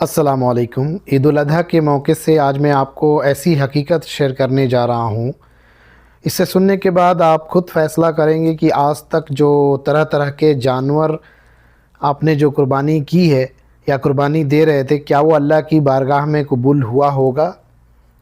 अस्सलाम वालेकुम। ईद उल अज़हा के मौके से आज मैं आपको ऐसी हकीकत शेयर करने जा रहा हूँ। इसे सुनने के बाद आप खुद फ़ैसला करेंगे कि आज तक जो तरह तरह के जानवर आपने जो कुर्बानी की है या कुर्बानी दे रहे थे, क्या वो अल्लाह की बारगाह में कबूल हुआ होगा?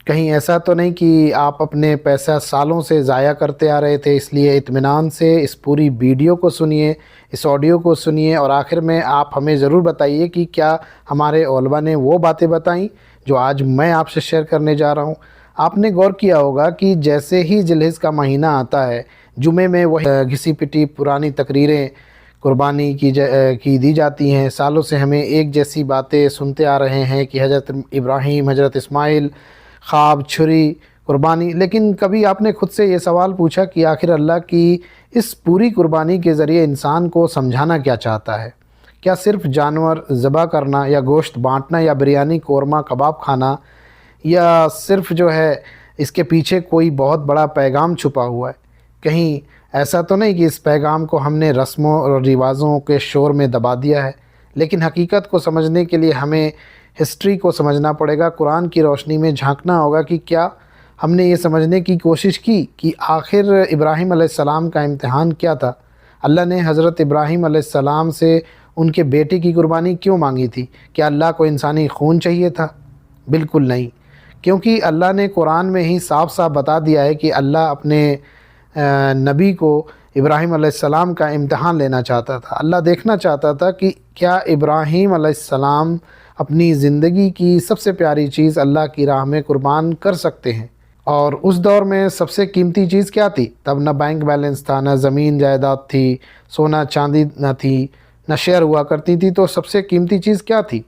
कहीं ऐसा तो नहीं कि आप अपने पैसा सालों से ज़ाया करते आ रहे थे। इसलिए इत्मीनान से इस पूरी वीडियो को सुनिए, इस ऑडियो को सुनिए और आखिर में आप हमें ज़रूर बताइए कि क्या हमारे उलमा ने वो बातें बताई जो आज मैं आपसे शेयर करने जा रहा हूँ। आपने गौर किया होगा कि जैसे ही जिलहिज का महीना आता है, जुमे में वही घिसी-पिटी पुरानी तकरीरें कुर्बानी की दी जाती हैं। सालों से हमें एक जैसी बातें सुनते आ रहे हैं कि हज़रत इब्राहीम, हज़रत इस्माइल, ख्वाब, छुरी, कुर्बानी। लेकिन कभी आपने खुद से ये सवाल पूछा कि आखिर अल्लाह की इस पूरी कुर्बानी के ज़रिए इंसान को समझाना क्या चाहता है? क्या सिर्फ़ जानवर ज़बह करना या गोश्त बाँटना या बिरयानी, कोरमा, कबाब खाना, या सिर्फ़ जो है इसके पीछे कोई बहुत बड़ा पैगाम छुपा हुआ है? कहीं ऐसा तो नहीं कि इस पैगाम को हमने रस्मों और रिवाज़ों के शोर में दबा दिया है? लेकिन हकीकत को समझने के लिए हमें हिस्ट्री को समझना पड़ेगा, कुरान की रोशनी में झांकना होगा कि क्या हमने ये समझने की कोशिश की कि आखिर इब्राहीम अलैहिस्सलाम का इम्तिहान क्या था? अल्लाह ने हज़रत इब्राहीम अलैहिस्सलाम से उनके बेटे की कुर्बानी क्यों मांगी थी? क्या अल्लाह को इंसानी खून चाहिए था? बिल्कुल नहीं, क्योंकि अल्लाह ने कुरान में ही साफ साफ बता दिया है कि अल्लाह अपने नबी को इब्राहीम अलैहिस्सलाम का इम्तिहान लेना चाहता था। अल्लाह देखना चाहता था कि क्या इब्राहीम अलैहिस्सलाम अपनी ज़िंदगी की सबसे प्यारी चीज़ अल्लाह की राह में कुर्बान कर सकते हैं। और उस दौर में सबसे कीमती चीज़ क्या थी? तब न बैंक बैलेंस था, न ज़मीन जायदाद थी, सोना चांदी न थी, न शेयर हुआ करती थी। तो सबसे कीमती चीज़ क्या थी?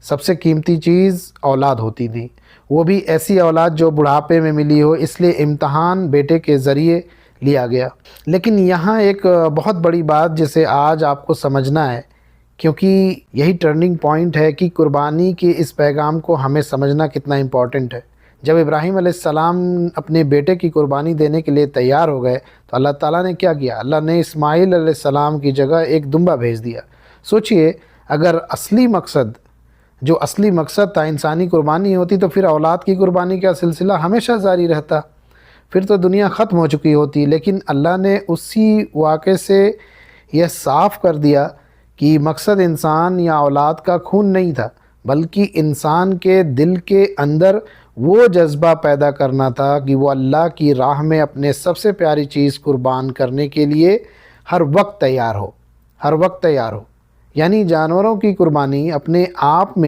सबसे कीमती चीज़ औलाद होती थी, वो भी ऐसी औलाद जो बुढ़ापे में मिली हो। इसलिए इम्तिहान बेटे के ज़रिए लिया गया। लेकिन यहाँ एक बहुत बड़ी बात जिसे आज आपको समझना है, क्योंकि यही टर्निंग पॉइंट है कि कुर्बानी के इस पैगाम को हमें समझना कितना इम्पॉर्टेंट है। जब इब्राहीम अलैहिस्सलाम अपने बेटे की कुर्बानी देने के लिए तैयार हो गए तो अल्लाह ताला ने क्या किया? अल्लाह ने इस्माइल अलैहिस्सलाम की जगह एक दुम्बा भेज दिया। सोचिए, अगर जो असली मकसद था इंसानी कुर्बानी होती, तो फिर औलाद की कुर्बानी का सिलसिला हमेशा जारी रहता, फिर तो दुनिया ख़त्म हो चुकी होती। लेकिन अल्लाह ने उसी वाक़े से यह साफ़ कर दिया कि मकसद इंसान या औलाद का खून नहीं था, बल्कि इंसान के दिल के अंदर वो जज्बा पैदा करना था कि वो अल्लाह की राह में अपने सबसे प्यारी चीज़ कुर्बान करने के लिए हर वक्त तैयार हो, हर वक्त तैयार हो। यानी जानवरों की कुर्बानी अपने आप में